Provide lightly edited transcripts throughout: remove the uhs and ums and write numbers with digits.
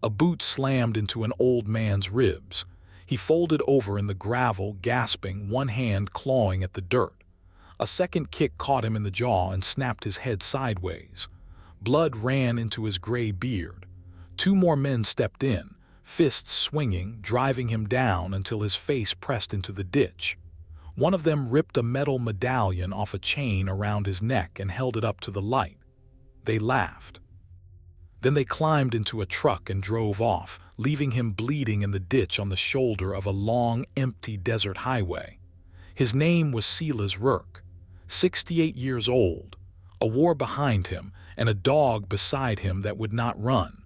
A boot slammed into an old man's ribs. He folded over in the gravel, gasping, one hand clawing at the dirt. A second kick caught him in the jaw and snapped his head sideways. Blood ran into his gray beard. Two more men stepped in, fists swinging, driving him down until his face pressed into the ditch. One of them ripped a metal medallion off a chain around his neck and held it up to the light. They laughed. Then they climbed into a truck and drove off, leaving him bleeding in the ditch on the shoulder of a long, empty desert highway. His name was Silas Rourke, 68 years old, a war behind him, and a dog beside him that would not run.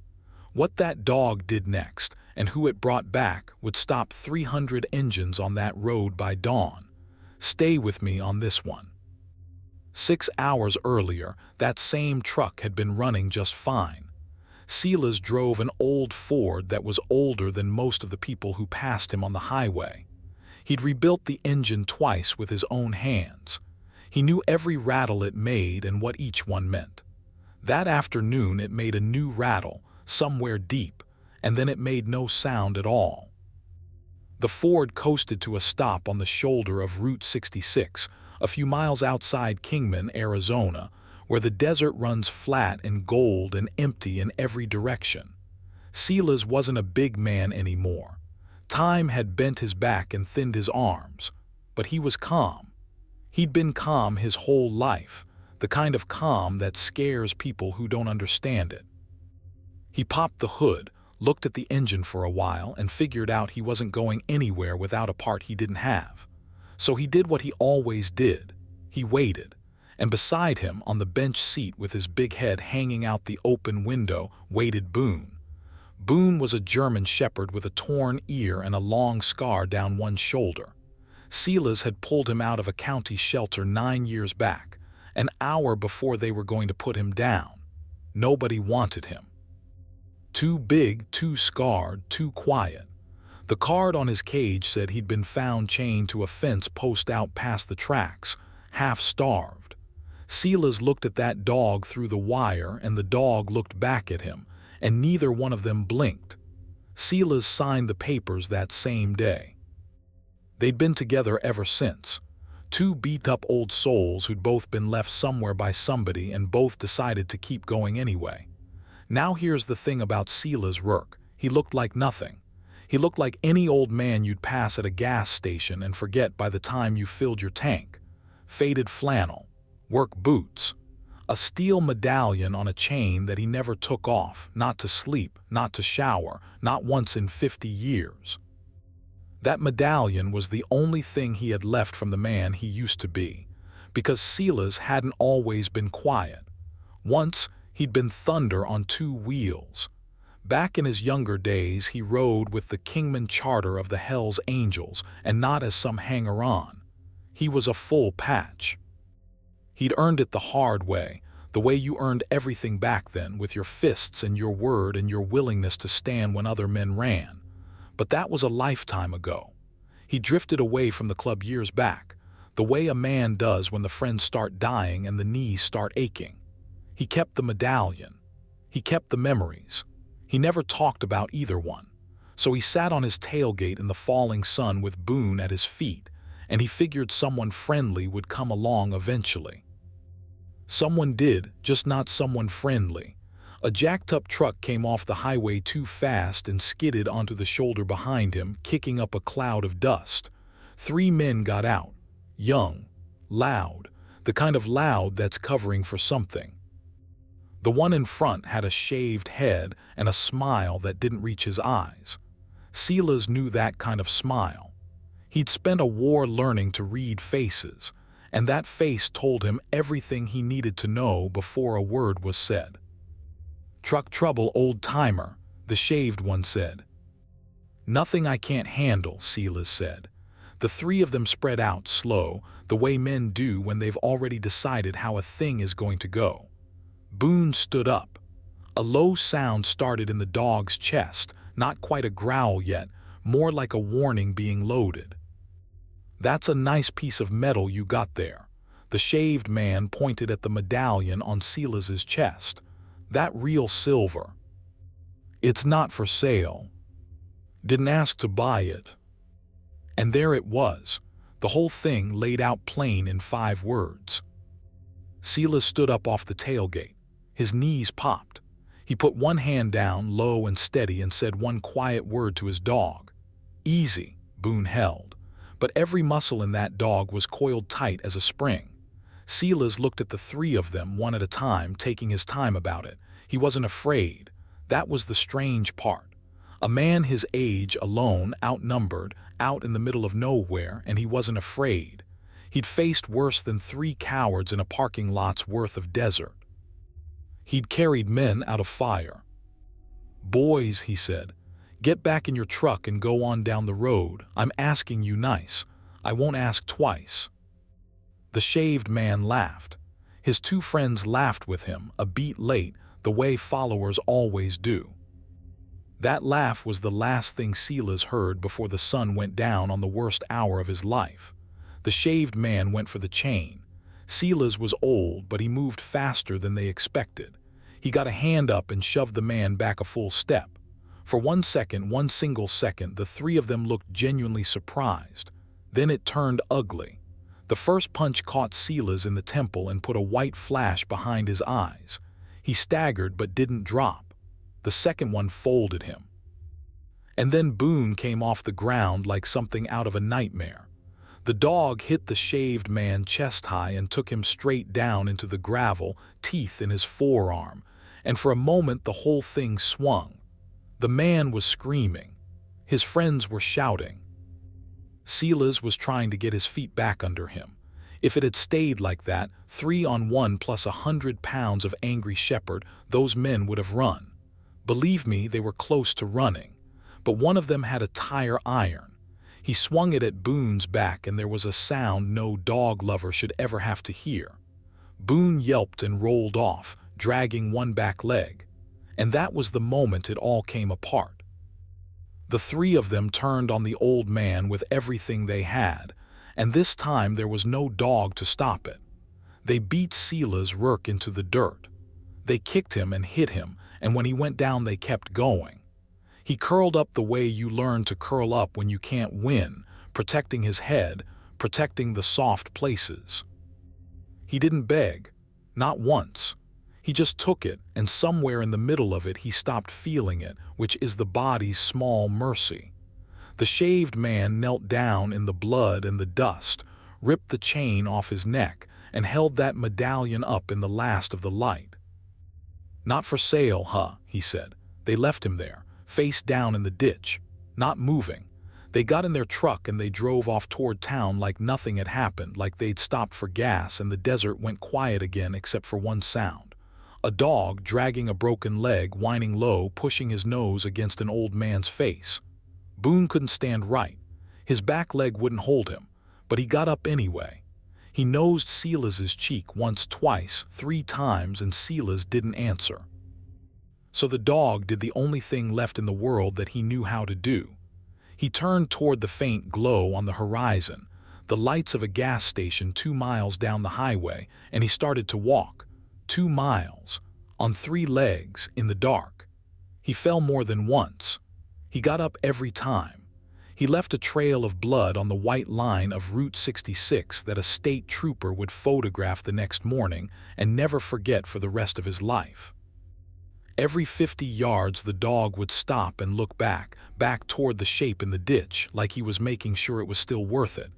What that dog did next, and who it brought back, would stop 300 engines on that road by dawn. Stay with me on this one. 6 hours earlier, that same truck had been running just fine. Silas drove an old Ford that was older than most of the people who passed him on the highway. He'd rebuilt the engine twice with his own hands. He knew every rattle it made and what each one meant. That afternoon it made a new rattle, somewhere deep, and then it made no sound at all. The Ford coasted to a stop on the shoulder of Route 66, a few miles outside Kingman, Arizona, where the desert runs flat and gold and empty in every direction. Silas wasn't a big man anymore. Time had bent his back and thinned his arms, but he was calm. He'd been calm his whole life, the kind of calm that scares people who don't understand it. He popped the hood, looked at the engine for a while, and figured out he wasn't going anywhere without a part he didn't have. So he did what he always did. He waited. And beside him, on the bench seat with his big head hanging out the open window, waited Boone. Boone was a German shepherd with a torn ear and a long scar down one shoulder. Silas had pulled him out of a county shelter 9 years back, an hour before they were going to put him down. Nobody wanted him. Too big, too scarred, too quiet. The card on his cage said he'd been found chained to a fence post out past the tracks, half-starved. Silas looked at that dog through the wire, and the dog looked back at him, and neither one of them blinked. Silas signed the papers that same day. They'd been together ever since. Two beat-up old souls who'd both been left somewhere by somebody and both decided to keep going anyway. Now here's the thing about Silas Rourke. He looked like nothing. He looked like any old man you'd pass at a gas station and forget by the time you filled your tank. Faded flannel, work boots, a steel medallion on a chain that he never took off, not to sleep, not to shower, not once in 50 years. That medallion was the only thing he had left from the man he used to be, because Silas hadn't always been quiet. Once, he'd been thunder on two wheels. Back in his younger days, he rode with the Kingman charter of the Hells Angels, and not as some hanger-on. He was a full patch. He'd earned it the hard way, the way you earned everything back then, with your fists and your word and your willingness to stand when other men ran. But that was a lifetime ago. He drifted away from the club years back, the way a man does when the friends start dying and the knees start aching. He kept the medallion. He kept the memories. He never talked about either one. So he sat on his tailgate in the falling sun with Boone at his feet, and he figured someone friendly would come along eventually. Someone did, just not someone friendly. A jacked-up truck came off the highway too fast and skidded onto the shoulder behind him, kicking up a cloud of dust. 3 men got out. Young, loud, the kind of loud that's covering for something. The one in front had a shaved head and a smile that didn't reach his eyes. Silas knew that kind of smile. He'd spent a war learning to read faces, and that face told him everything he needed to know before a word was said. "Truck trouble, old-timer," the shaved one said. "Nothing I can't handle," Silas said. The 3 of them spread out slow, the way men do when they've already decided how a thing is going to go. Boone stood up. A low sound started in the dog's chest, not quite a growl yet, more like a warning being loaded. "That's a nice piece of metal you got there." The shaved man pointed at the medallion on Silas's chest. "That real silver." It's not for sale. Didn't ask to buy it. And there it was, the whole thing laid out plain in 5 words. Silas stood up off the tailgate. His knees popped. He put one hand down, low and steady, and said one quiet word to his dog. Easy, Boone held. But every muscle in that dog was coiled tight as a spring. Silas looked at the 3 of them one at a time, taking his time about it. He wasn't afraid. That was the strange part. A man his age, alone, outnumbered, out in the middle of nowhere, and he wasn't afraid. He'd faced worse than 3 cowards in a parking lot's worth of desert. He'd carried men out of fire. Boys, he said, get back in your truck and go on down the road. I'm asking you nice. I won't ask twice. The shaved man laughed. His 2 friends laughed with him, a beat late, the way followers always do. That laugh was the last thing Silas heard before the sun went down on the worst hour of his life. The shaved man went for the chain. Silas was old, but he moved faster than they expected. He got a hand up and shoved the man back a full step. For one single second, the 3 of them looked genuinely surprised. Then it turned ugly. The first punch caught Silas in the temple and put a white flash behind his eyes. He staggered but didn't drop. The second one folded him. And then Boone came off the ground like something out of a nightmare. The dog hit the shaved man chest high and took him straight down into the gravel, teeth in his forearm, and for a moment the whole thing swung. The man was screaming. His friends were shouting. Silas was trying to get his feet back under him. If it had stayed like that, 3-on-1 plus 100 pounds of angry shepherd, those men would have run. Believe me, they were close to running. But one of them had a tire iron. He swung it at Boone's back, and there was a sound no dog lover should ever have to hear. Boone yelped and rolled off, dragging one back leg. And that was the moment it all came apart. The 3 of them turned on the old man with everything they had, and this time there was no dog to stop it. They beat Silas Rourke into the dirt. They kicked him and hit him, and when he went down they kept going. He curled up the way you learn to curl up when you can't win, protecting his head, protecting the soft places. He didn't beg, not once. He just took it, and somewhere in the middle of it he stopped feeling it, which is the body's small mercy. The shaved man knelt down in the blood and the dust, ripped the chain off his neck, and held that medallion up in the last of the light. Not for sale, huh, he said. They left him there, face down in the ditch, not moving. They got in their truck and they drove off toward town like nothing had happened, like they'd stopped for gas, and the desert went quiet again except for one sound. A dog dragging a broken leg, whining low, pushing his nose against an old man's face. Boone couldn't stand right. His back leg wouldn't hold him, but he got up anyway. He nosed Silas's cheek once, twice, 3 times, and Silas didn't answer. So the dog did the only thing left in the world that he knew how to do. He turned toward the faint glow on the horizon, the lights of a gas station 2 miles down the highway, and he started to walk. 2 miles, on 3 legs, in the dark. He fell more than once. He got up every time. He left a trail of blood on the white line of Route 66 that a state trooper would photograph the next morning and never forget for the rest of his life. Every 50 yards the dog would stop and look back toward the shape in the ditch, like he was making sure it was still worth it.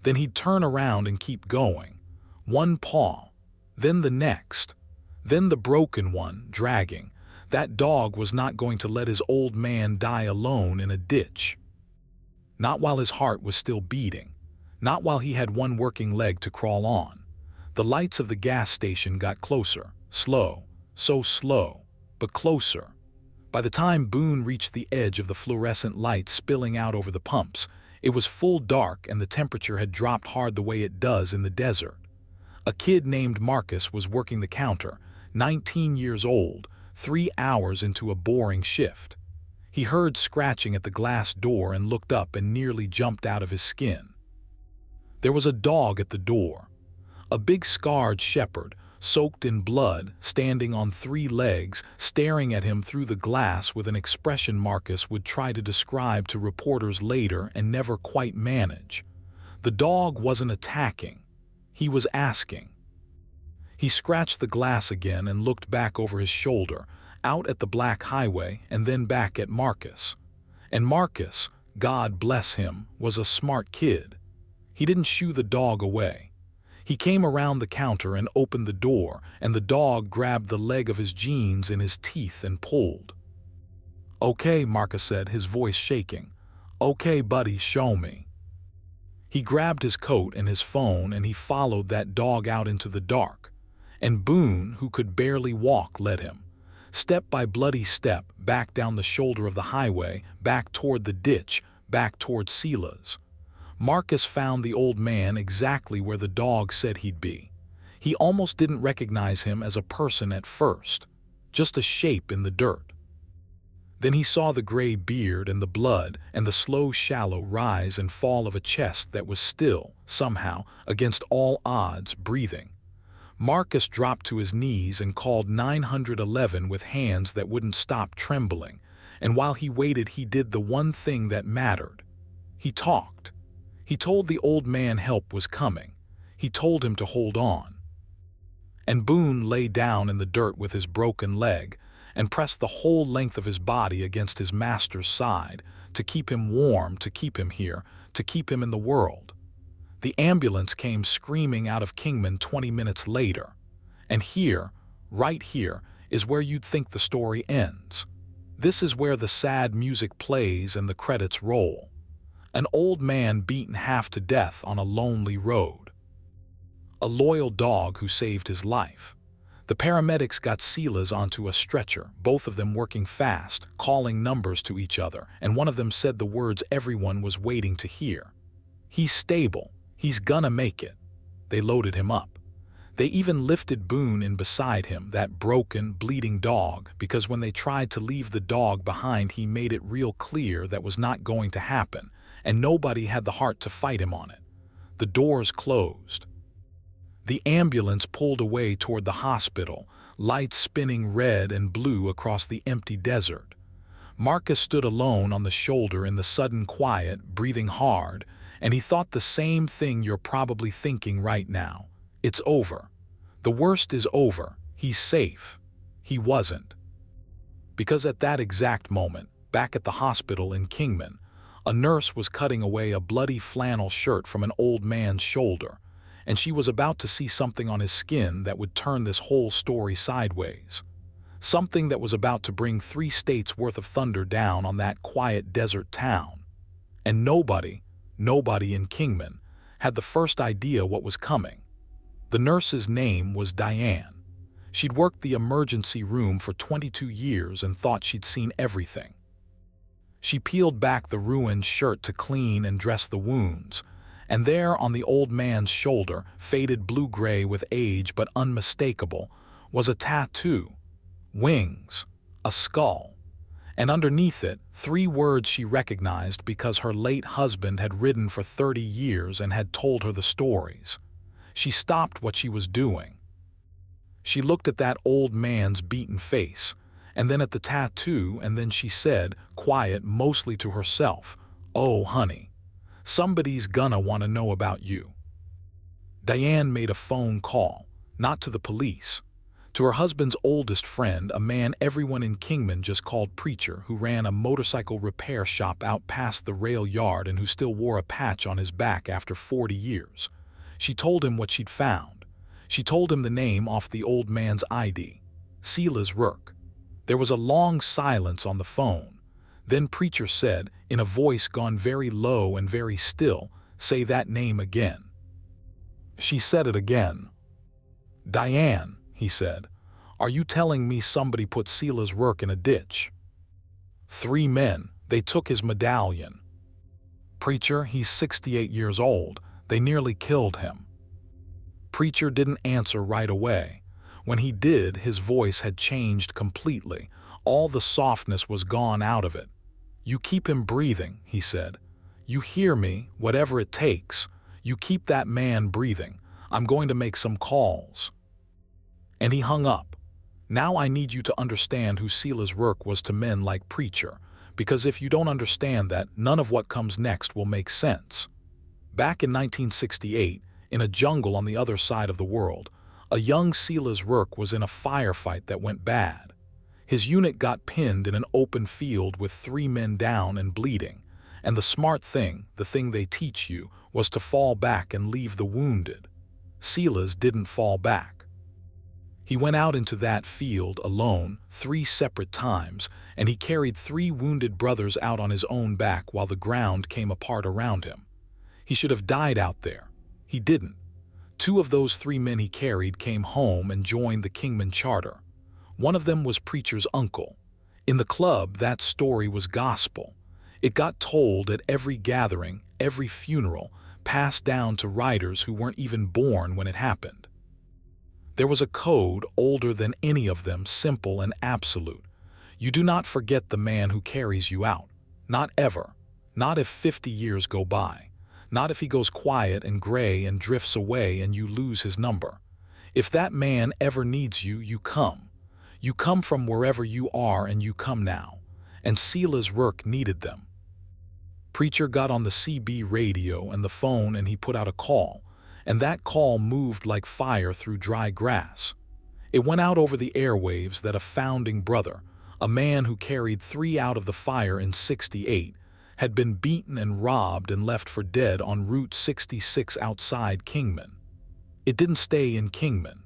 Then he'd turn around and keep going. One paw, then the next, then the broken one, dragging. That dog was not going to let his old man die alone in a ditch. Not while his heart was still beating. Not while he had one working leg to crawl on. The lights of the gas station got closer, slow, so slow, but closer. By the time Boone reached the edge of the fluorescent light spilling out over the pumps, it was full dark and the temperature had dropped hard the way it does in the desert. A kid named Marcus was working the counter, 19 years old, 3 hours into a boring shift. He heard scratching at the glass door and looked up and nearly jumped out of his skin. There was a dog at the door. A big scarred shepherd, soaked in blood, standing on 3 legs, staring at him through the glass with an expression Marcus would try to describe to reporters later and never quite manage. The dog wasn't attacking. He was asking. He scratched the glass again and looked back over his shoulder, out at the black highway and then back at Marcus. And Marcus, God bless him, was a smart kid. He didn't shoo the dog away. He came around the counter and opened the door, and the dog grabbed the leg of his jeans in his teeth and pulled. "Okay," Marcus said, his voice shaking. "Okay, buddy, show me." He grabbed his coat and his phone and he followed that dog out into the dark. And Boone, who could barely walk, led him, step by bloody step, back down the shoulder of the highway, back toward the ditch, back toward Sela's. Marcus found the old man exactly where the dog said he'd be. He almost didn't recognize him as a person at first, just a shape in the dirt. Then he saw the gray beard and the blood and the slow, shallow rise and fall of a chest that was still, somehow, against all odds, breathing. Marcus dropped to his knees and called 911 with hands that wouldn't stop trembling, and while he waited he did the one thing that mattered. He talked. He told the old man help was coming. He told him to hold on. And Boone lay down in the dirt with his broken leg and pressed the whole length of his body against his master's side to keep him warm, to keep him here, to keep him in the world. The ambulance came screaming out of Kingman 20 minutes later. And here, right here, is where you'd think the story ends. This is where the sad music plays and the credits roll. An old man beaten half to death on a lonely road. A loyal dog who saved his life. The paramedics got Sela's onto a stretcher, both of them working fast, calling numbers to each other, and one of them said the words everyone was waiting to hear. "He's stable. He's gonna make it." They loaded him up. They even lifted Boone in beside him, that broken, bleeding dog, because when they tried to leave the dog behind he made it real clear that was not going to happen, and nobody had the heart to fight him on it. The doors closed. The ambulance pulled away toward the hospital, lights spinning red and blue across the empty desert. Marcus stood alone on the shoulder in the sudden quiet, breathing hard, and he thought the same thing you're probably thinking right now. It's over. The worst is over. He's safe. He wasn't. Because at that exact moment, back at the hospital in Kingman, a nurse was cutting away a bloody flannel shirt from an old man's shoulder, and she was about to see something on his skin that would turn this whole story sideways. Something that was about to bring 3 states worth of thunder down on that quiet desert town. And nobody in Kingman had the first idea what was coming. The nurse's name was Diane. She'd worked the emergency room for 22 years and thought she'd seen everything. She peeled back the ruined shirt to clean and dress the wounds, and there on the old man's shoulder, faded blue-gray with age but unmistakable, was a tattoo. Wings. A skull. And underneath it, 3 words she recognized because her late husband had ridden for 30 years and had told her the stories. She stopped what she was doing. She looked at that old man's beaten face, and then at the tattoo, and then she said, quiet, mostly to herself, "Oh, honey, somebody's gonna want to know about you." Diane made a phone call, not to the police, to her husband's oldest friend, a man everyone in Kingman just called Preacher, who ran a motorcycle repair shop out past the rail yard and who still wore a patch on his back after 40 years. She told him what she'd found. She told him the name off the old man's ID, Sela's Rourke. There was a long silence on the phone. Then Preacher said, in a voice gone very low and very still, "Say that name again." She said it again. "Diane," he said, "are you telling me somebody put Sela's Rourke in a ditch?" 3 men, they took his medallion. "Preacher, he's 68 years old. They nearly killed him." Preacher didn't answer right away. When he did, his voice had changed completely. All the softness was gone out of it. "You keep him breathing," he said. "You hear me, whatever it takes. You keep that man breathing. I'm going to make some calls." And he hung up. Now I need you to understand who Sela's work was to men like Preacher, because if you don't understand that, none of what comes next will make sense. Back in 1968, in a jungle on the other side of the world, a young Sela's work was in a firefight that went bad. His unit got pinned in an open field with 3 men down and bleeding, and the smart thing, the thing they teach you, was to fall back and leave the wounded. Sela's didn't fall back. He went out into that field alone 3 separate times, and he carried 3 wounded brothers out on his own back while the ground came apart around him. He should have died out there. He didn't. 2 of those 3 men he carried came home and joined the Kingman Charter. One of them was Preacher's uncle. In the club, that story was gospel. It got told at every gathering, every funeral, passed down to riders who weren't even born when it happened. There was a code older than any of them, simple and absolute. You do not forget the man who carries you out. Not ever. Not if 50 years go by. Not if he goes quiet and gray and drifts away and you lose his number. If that man ever needs you, you come. You come from wherever you are, and you come now. And Sela's work needed them. Preacher got on the CB radio and the phone, and he put out a call, and that call moved like fire through dry grass. It went out over the airwaves that a founding brother, a man who carried 3 out of the fire in '68, had been beaten and robbed and left for dead on Route 66 outside Kingman. It didn't stay in Kingman.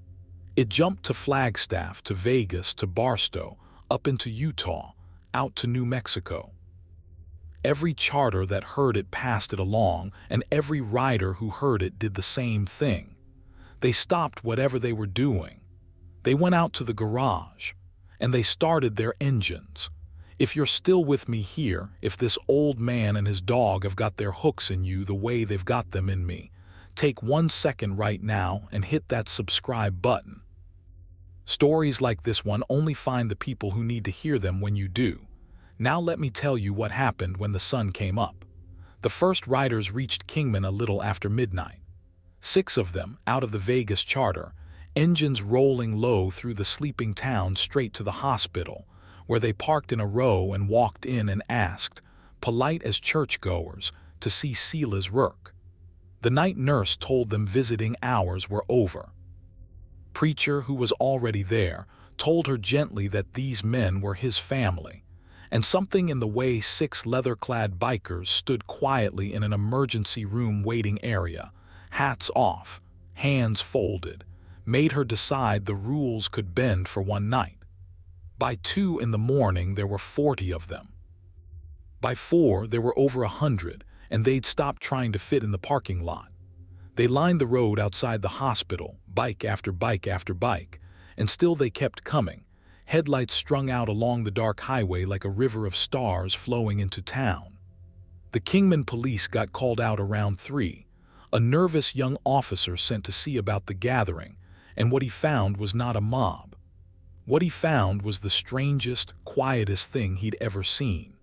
It jumped to Flagstaff, to Vegas, to Barstow, up into Utah, out to New Mexico. Every charter that heard it passed it along, and every rider who heard it did the same thing. They stopped whatever they were doing. They went out to the garage, and they started their engines. If you're still with me here, if this old man and his dog have got their hooks in you the way they've got them in me, take 1 second right now and hit that subscribe button. Stories like this one only find the people who need to hear them when you do. Now let me tell you what happened when the sun came up. The first riders reached Kingman a little after midnight. 6 of them, out of the Vegas charter, engines rolling low through the sleeping town straight to the hospital, where they parked in a row and walked in and asked, polite as churchgoers, to see Sela's work. The night nurse told them visiting hours were over. Preacher, who was already there, told her gently that these men were his family, and something in the way 6 leather-clad bikers stood quietly in an emergency room waiting area, hats off, hands folded, made her decide the rules could bend for one night. By 2 in the morning there were 40 of them. By 4 there were over 100, and they'd stopped trying to fit in the parking lot. They lined the road outside the hospital, bike after bike after bike, and still they kept coming, headlights strung out along the dark highway like a river of stars flowing into town. The Kingman police got called out around 3, a nervous young officer sent to see about the gathering, and what he found was not a mob. What he found was the strangest, quietest thing he'd ever seen.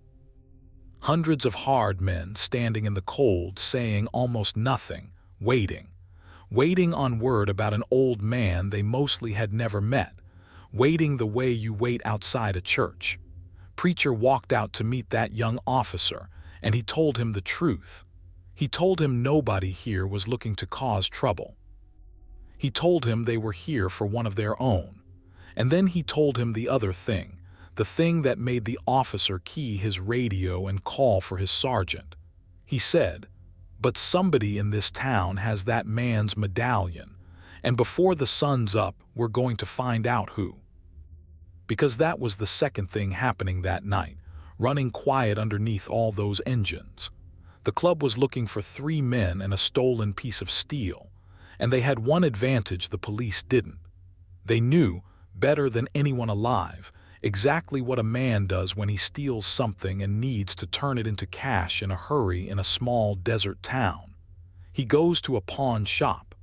Hundreds of hard men standing in the cold saying almost nothing, waiting on word about an old man they mostly had never met, waiting the way you wait outside a church. Preacher walked out to meet that young officer, and he told him the truth. He told him nobody here was looking to cause trouble. He told him they were here for one of their own. And then he told him the other thing, the thing that made the officer key his radio and call for his sergeant. He said, "But somebody in this town has that man's medallion, and before the sun's up, we're going to find out who." Because that was the second thing happening that night, running quiet underneath all those engines. The club was looking for 3 men and a stolen piece of steel, and they had one advantage the police didn't. They knew, better than anyone alive, exactly what a man does when he steals something and needs to turn it into cash in a hurry in a small desert town. He goes to a pawn shop.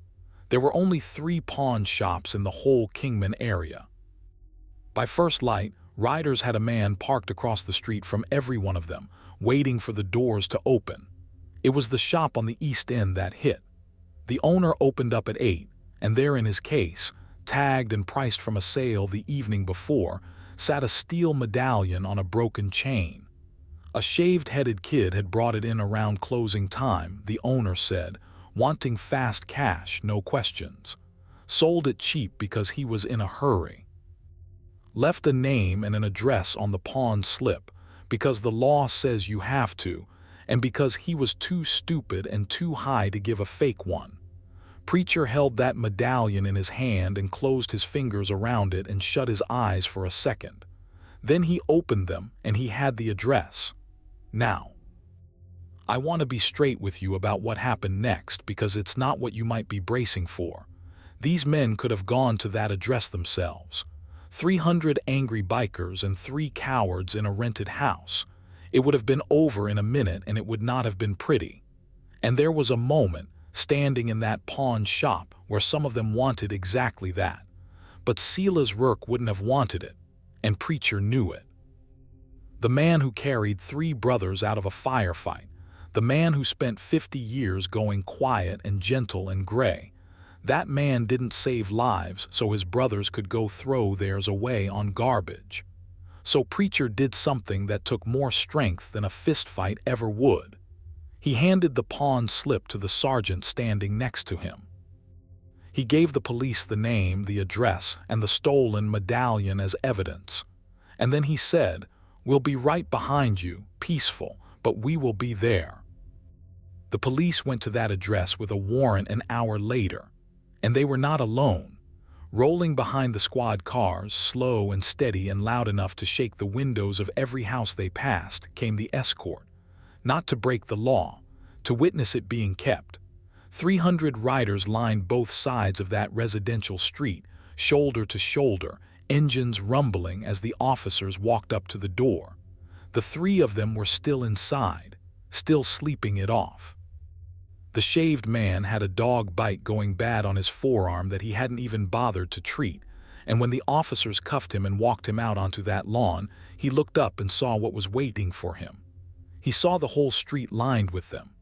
There were only 3 pawn shops in the whole Kingman area. By first light, riders had a man parked across the street from every one of them, waiting for the doors to open. It was the shop on the East End that hit. The owner opened up at 8, and there in his case, tagged and priced from a sale the evening before, sat a steel medallion on a broken chain. A shaved-headed kid had brought it in around closing time, the owner said, wanting fast cash, no questions. Sold it cheap because he was in a hurry. Left a name and an address on the pawn slip because the law says you have to, and because he was too stupid and too high to give a fake one. Preacher held that medallion in his hand and closed his fingers around it and shut his eyes for a second. Then he opened them and he had the address. Now, I want to be straight with you about what happened next because it's not what you might be bracing for. These men could have gone to that address themselves. 300 angry bikers and 3 cowards in a rented house. It would have been over in a minute and it would not have been pretty. And there was a moment, standing in that pawn shop, where some of them wanted exactly that. But Silas Rourke wouldn't have wanted it, and Preacher knew it. The man who carried 3 brothers out of a firefight, the man who spent 50 years going quiet and gentle and gray, that man didn't save lives so his brothers could go throw theirs away on garbage. So Preacher did something that took more strength than a fistfight ever would. He handed the pawn slip to the sergeant standing next to him. He gave the police the name, the address, and the stolen medallion as evidence. And then he said, "We'll be right behind you, peaceful, but we will be there." The police went to that address with a warrant an hour later, and they were not alone. Rolling behind the squad cars, slow and steady and loud enough to shake the windows of every house they passed, came the escort. Not to break the law, to witness it being kept. 300 riders lined both sides of that residential street, shoulder to shoulder, engines rumbling as the officers walked up to the door. The 3 of them were still inside, still sleeping it off. The shaved man had a dog bite going bad on his forearm that he hadn't even bothered to treat, and when the officers cuffed him and walked him out onto that lawn, he looked up and saw what was waiting for him. He saw the whole street lined with them.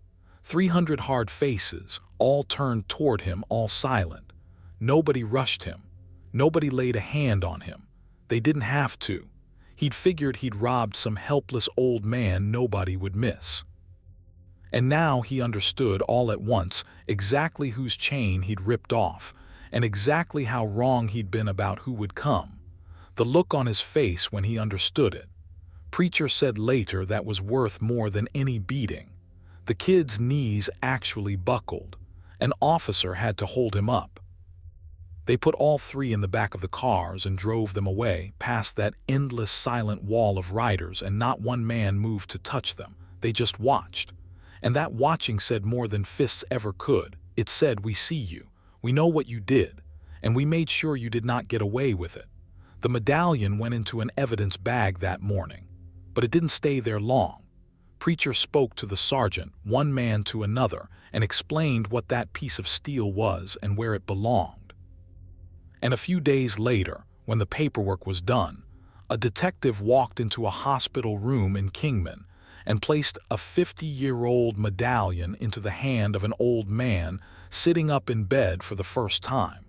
300 hard faces, all turned toward him, all silent. Nobody rushed him. Nobody laid a hand on him. They didn't have to. He'd figured he'd robbed some helpless old man nobody would miss. And now he understood all at once exactly whose chain he'd ripped off, and exactly how wrong he'd been about who would come. The look on his face when he understood it. Preacher said later that was worth more than any beating. The kid's knees actually buckled. An officer had to hold him up. They put all 3 in the back of the cars and drove them away, past that endless silent wall of riders, and not one man moved to touch them. They just watched. And that watching said more than fists ever could. It said, "We see you. We know what you did. And we made sure you did not get away with it." The medallion went into an evidence bag that morning. But it didn't stay there long. Preacher spoke to the sergeant, one man to another, and explained what that piece of steel was and where it belonged. And a few days later, when the paperwork was done, a detective walked into a hospital room in Kingman and placed a 50-year-old medallion into the hand of an old man sitting up in bed for the first time.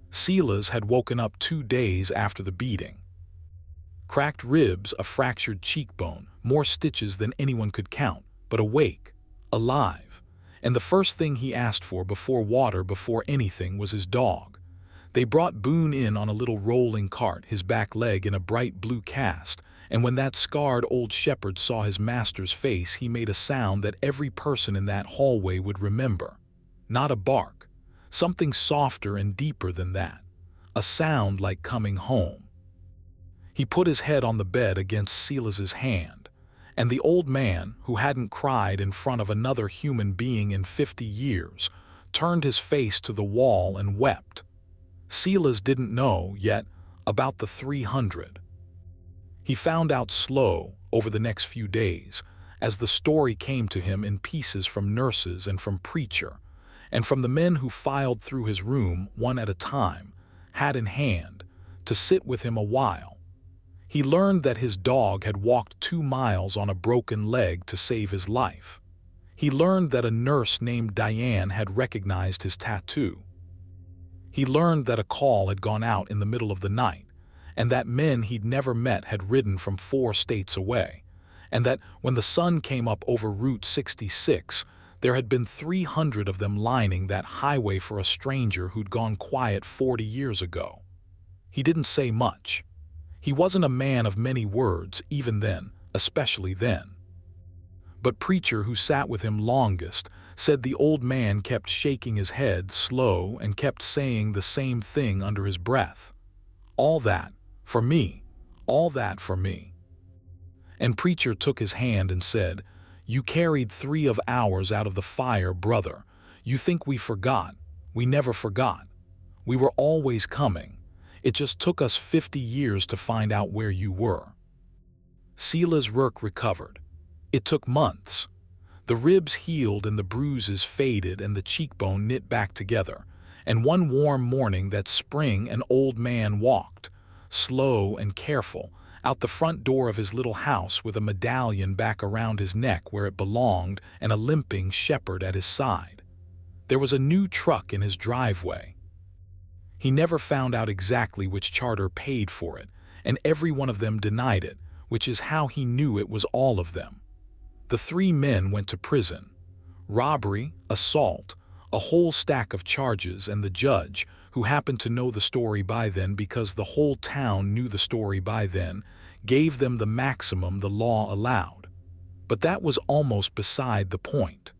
Silas had woken up 2 days after the beating. Cracked ribs, a fractured cheekbone, more stitches than anyone could count, but awake, alive. And the first thing he asked for before water, before anything, was his dog. They brought Boone in on a little rolling cart, his back leg in a bright blue cast, and when that scarred old shepherd saw his master's face, he made a sound that every person in that hallway would remember. Not a bark, something softer and deeper than that, a sound like coming home. He put his head on the bed against Silas's hand, and the old man, who hadn't cried in front of another human being in 50 years, turned his face to the wall and wept. Silas didn't know, yet, about the 300. He found out slow over the next few days, as the story came to him in pieces from nurses and from Preacher, and from the men who filed through his room one at a time, hat in hand, to sit with him a while. He learned that his dog had walked 2 miles on a broken leg to save his life. He learned that a nurse named Diane had recognized his tattoo. He learned that a call had gone out in the middle of the night, and that men he'd never met had ridden from 4 states away, and that when the sun came up over Route 66, there had been 300 of them lining that highway for a stranger who'd gone quiet 40 years ago. He didn't say much. He wasn't a man of many words, even then, especially then. But Preacher, who sat with him longest, said the old man kept shaking his head slow and kept saying the same thing under his breath. "All that, for me, all that for me." And Preacher took his hand and said, "You carried 3 of ours out of the fire, brother. You think we forgot. We never forgot. We were always coming. It just took us 50 years to find out where you were." Sila's work recovered. It took months. The ribs healed and the bruises faded and the cheekbone knit back together. And one warm morning that spring, an old man walked, slow and careful, out the front door of his little house with a medallion back around his neck where it belonged and a limping shepherd at his side. There was a new truck in his driveway. He never found out exactly which charter paid for it, and every one of them denied it, which is how he knew it was all of them. The 3 men went to prison. Robbery, assault, a whole stack of charges, and the judge, who happened to know the story by then because the whole town knew the story by then, gave them the maximum the law allowed. But that was almost beside the point.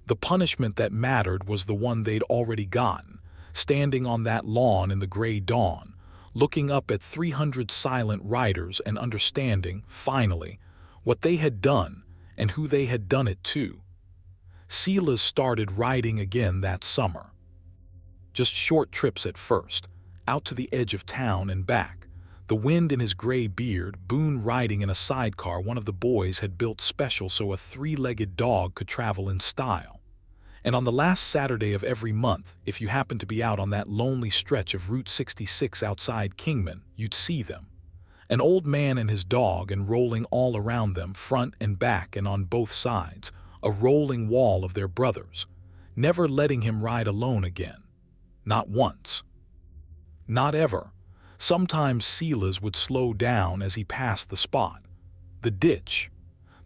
The punishment that mattered was the one they'd already gotten, standing on that lawn in the gray dawn, looking up at 300 silent riders and understanding, finally, what they had done and who they had done it to. Silas started riding again that summer. Just short trips at first, out to the edge of town and back, the wind in his gray beard, Boone riding in a sidecar one of the boys had built special so a 3-legged dog could travel in style. And on the last Saturday of every month, if you happened to be out on that lonely stretch of Route 66 outside Kingman, you'd see them. An old man and his dog, and rolling all around them, front and back and on both sides, a rolling wall of their brothers, never letting him ride alone again. Not once. Not ever. Sometimes Silas would slow down as he passed the spot. The ditch.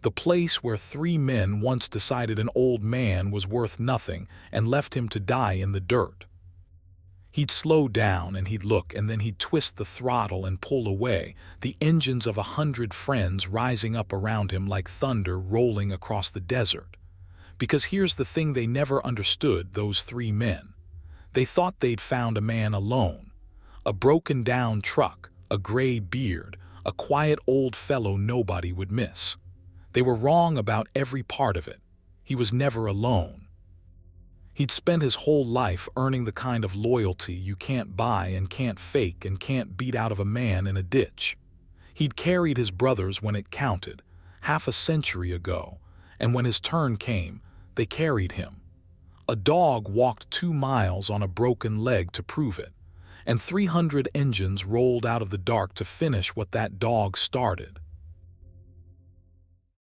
The place where 3 men once decided an old man was worth nothing and left him to die in the dirt. He'd slow down and he'd look, and then he'd twist the throttle and pull away, the engines of 100 friends rising up around him like thunder rolling across the desert. Because here's the thing they never understood, those 3 men. They thought they'd found a man alone. A broken-down truck, a gray beard, a quiet old fellow nobody would miss. They were wrong about every part of it. He was never alone. He'd spent his whole life earning the kind of loyalty you can't buy and can't fake and can't beat out of a man in a ditch. He'd carried his brothers when it counted, half a century ago, and when his turn came, they carried him. A dog walked 2 miles on a broken leg to prove it, and 300 engines rolled out of the dark to finish what that dog started.